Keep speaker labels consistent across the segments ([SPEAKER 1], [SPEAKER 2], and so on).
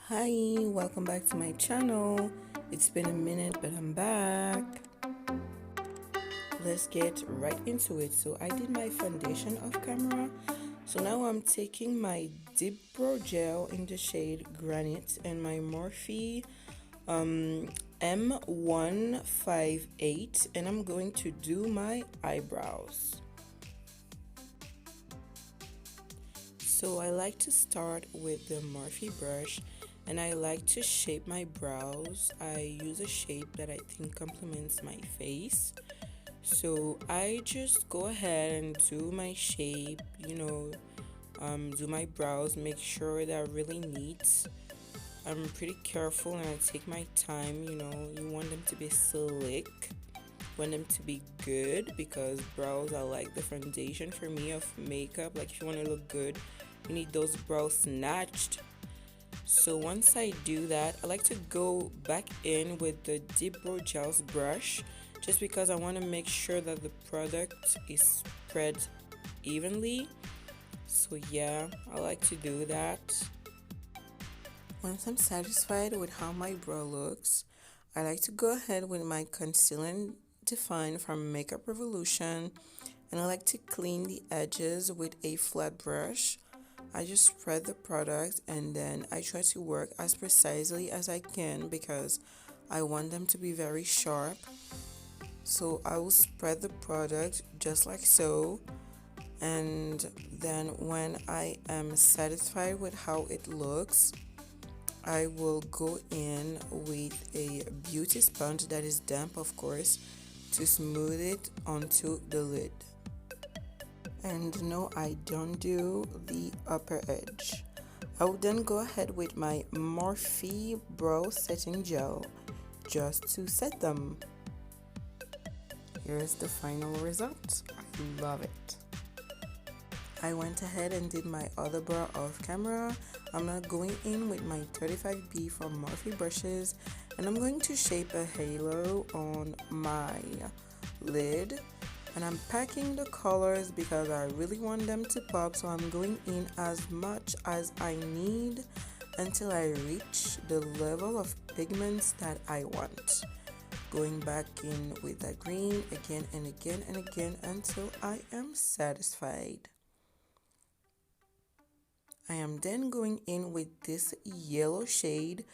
[SPEAKER 1] Hi, welcome back to my channel. It's been a minute, but I'm back. Let's get right into it. So I did my foundation off camera. So now I'm taking my dipbrow gel in the shade Granite and my Morphe M158, and I'm going to do my eyebrows. So I like to start with the Morphe brush, and I like to shape my brows. I use a shape that I think complements my face. So I just go ahead and do my shape, do my brows, make sure they're really neat. I'm pretty careful and I take my time, you want them to be slick, want them to be good, because brows are like the foundation for me of makeup. Like if you want to look good, you need those brows snatched. So once I do that, I like to go back in with the dipbrow gels brush, just because I want to make sure that the product is spread evenly. So yeah, I like to do that. Once I'm satisfied with how my brow looks, I like to go ahead with my conceal and define from Makeuprevolution, and I like to clean the edges with a flat brush. I just spread the product and then I try to work as precisely as I can because I want them to be very sharp. So I will spread the product just like so, and then when I am satisfied with how it looks, I will go in with a beauty sponge that is damp, of course, to smooth it onto the lid. And no, I don't do the upper edge. I will then go ahead with my Morphe brow setting gel just to set them. Here's the final result. I love it. I went ahead and did my other brow off camera. I'm now going in with my 35B from Morphebrushes, and I'm going to shape a halo on my lid. And I'm packing the colors because I really want them to pop, so I'm going in as much as I need until I reach the level of pigments that I want. Going back in with that green again and again and again until I am satisfied. I am then going in with this yellow shade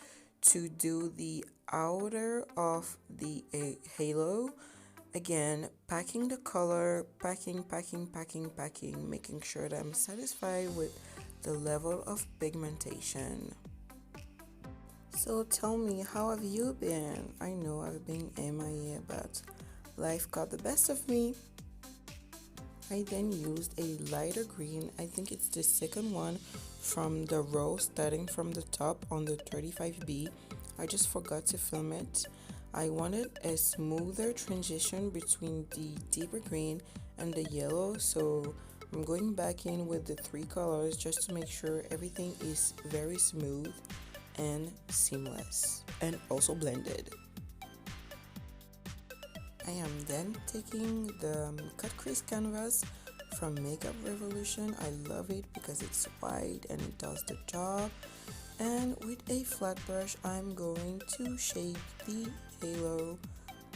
[SPEAKER 1] to do the outer of the halo. Again, packing the color, packing, making sure that I'm satisfied with the level of pigmentation. So tell me, how have you been? I know I've been MIA, but life got the best of me. I then used a lighter green, I think it's the second one from the row starting from the top on the 35B. I just forgot to film it. I wanted a smoother transition between the deeper green and the yellow, so I'm going back in with the three colors just to make sure everything is very smooth and seamless and also blended. I am then taking the cut crease canvas from Makeuprevolution. I love it because it's wide and it does the job. And with a flat brush, I'm going to shape the halo,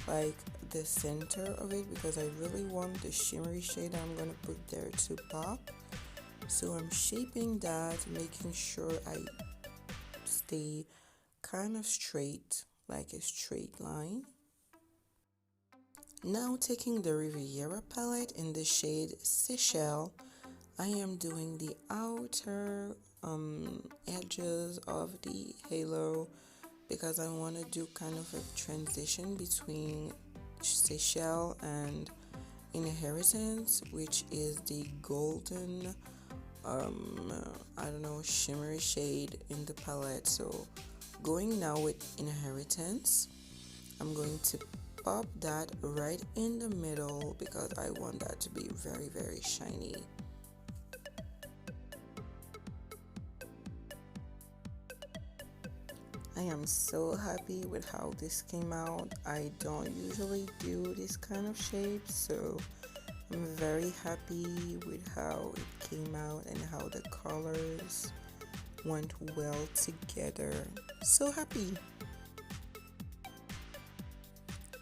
[SPEAKER 1] like the center of it, because I really want the shimmery shade I'm going to put there to pop. So I'm shaping that, making sure I stay kind of straight, like a straight line. Now taking the Riviera palette in the shade Seychelles, I am doing the outer edges of the halo because I want to do kind of a transition between Seychelles and Inheritance, which is the golden I don't know, shimmery shade in the palette. So going now with Inheritance, I'm going to pop that right in the middle because I want that to be very, very shiny. I am so happy with how this came out. I don't usually do this kind of shape, so I'm very happy with how it came out and how the colors went well together. So happy.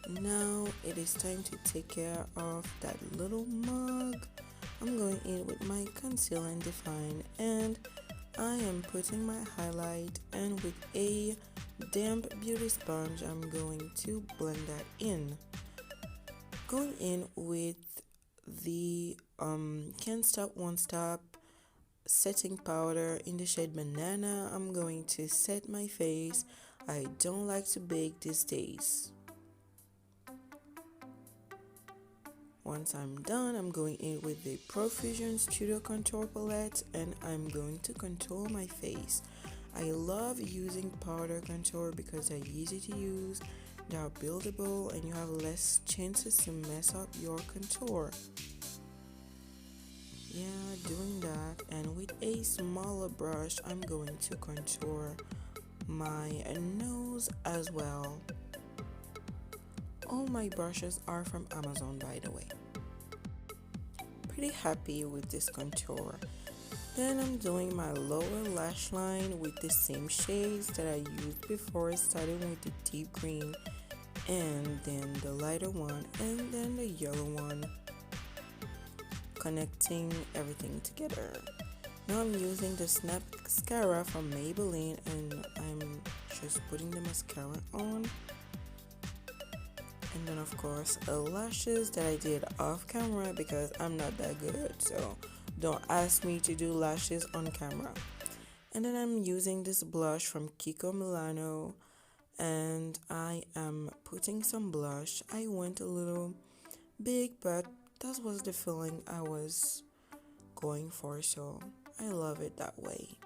[SPEAKER 1] Now it is time to take care of that little mug. I'm going in with my conceal and define, and I am putting my highlight, and with a damp beauty sponge I'm going to blend that in. Going in with the Can't Stop Won't Stop setting powder in the shade Banana. I'm going to set my face. I don't like to bake these days. Once I'm done, I'm going in with the Profusion Studio Contour Palette, and I'm going to contour my face. I love using powder contour because they're easy to use, they are buildable, and you have less chances to mess up your contour. Yeah, doing that, and with a smaller brush, I'm going to contour my nose as well. All my brushes are from Amazon, by the way. Pretty happy with this contour. Then I'm doing my lower lash line with the same shades that I used before, starting with the deep green and then the lighter one and then the yellow one, connecting everything together. Now I'm using the Snap Mascara from Maybelline, and I'm just putting the mascara on. And then of course lashes that I did off camera because I'm not that good, so don't ask me to do lashes on camera. And then I'm using this blush from Kikomilano, and I am putting some blush. I went a little big, but that was the feeling I was going for, so I love it that way.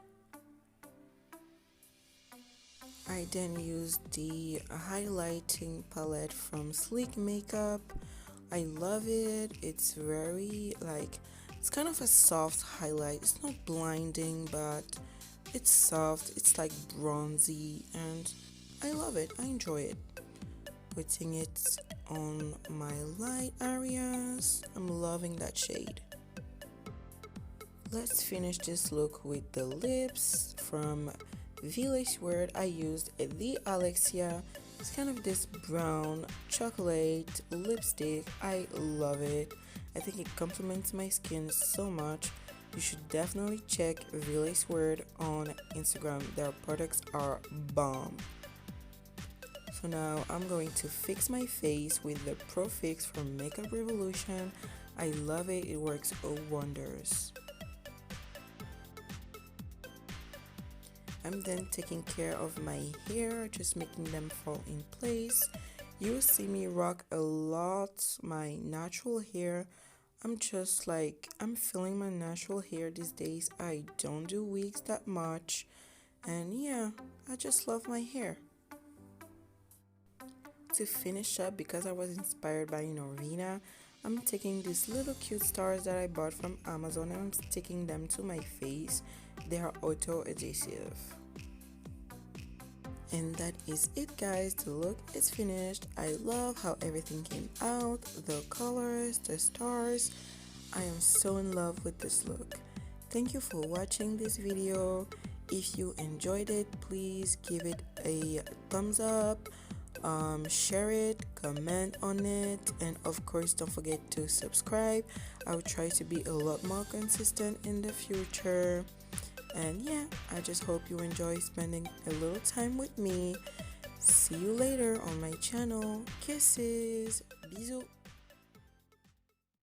[SPEAKER 1] I then used the highlighting palette from Sleekmakeup. I love it. It's very it's kind of a soft highlight. It's not blinding, but it's soft. It's like bronzy, and I love it. I enjoy it. Putting it on my light areas. I'm loving that shade. Let's finish this look with the lips from Heyyy. I used the Anastasia. It's kind of this brown chocolate lipstick. I love it. I think it complements my skin so much. You should definitely check Heyyy on Instagram. Their products are bomb. So now I'm going to fix my face with the Pro Fix from Makeuprevolution. I love it. It works wonders. I'm then taking care of my hair, just making them fall in place. You will see me rock a lot my natural hair. I'm feeling my natural hair these days. I don't do wigs that much, and yeah, I just love my hair. To finish up, because I was inspired by Norvina, I'm taking these little cute stars that I bought from Amazon and I'm sticking them to my face. They are auto adhesive. And that is it, guys. The look is finished. I love how everything came out, the colors, the stars. I am so in love with this look. Thank you for watching this video. If you enjoyed it, please give it a thumbs up, share it, comment on it, and of course don't forget to subscribe. I will try to be a lot more consistent in the future. And yeah, I just hope you enjoy spending a little time with me. See you later on my channel. Kisses. Bisous.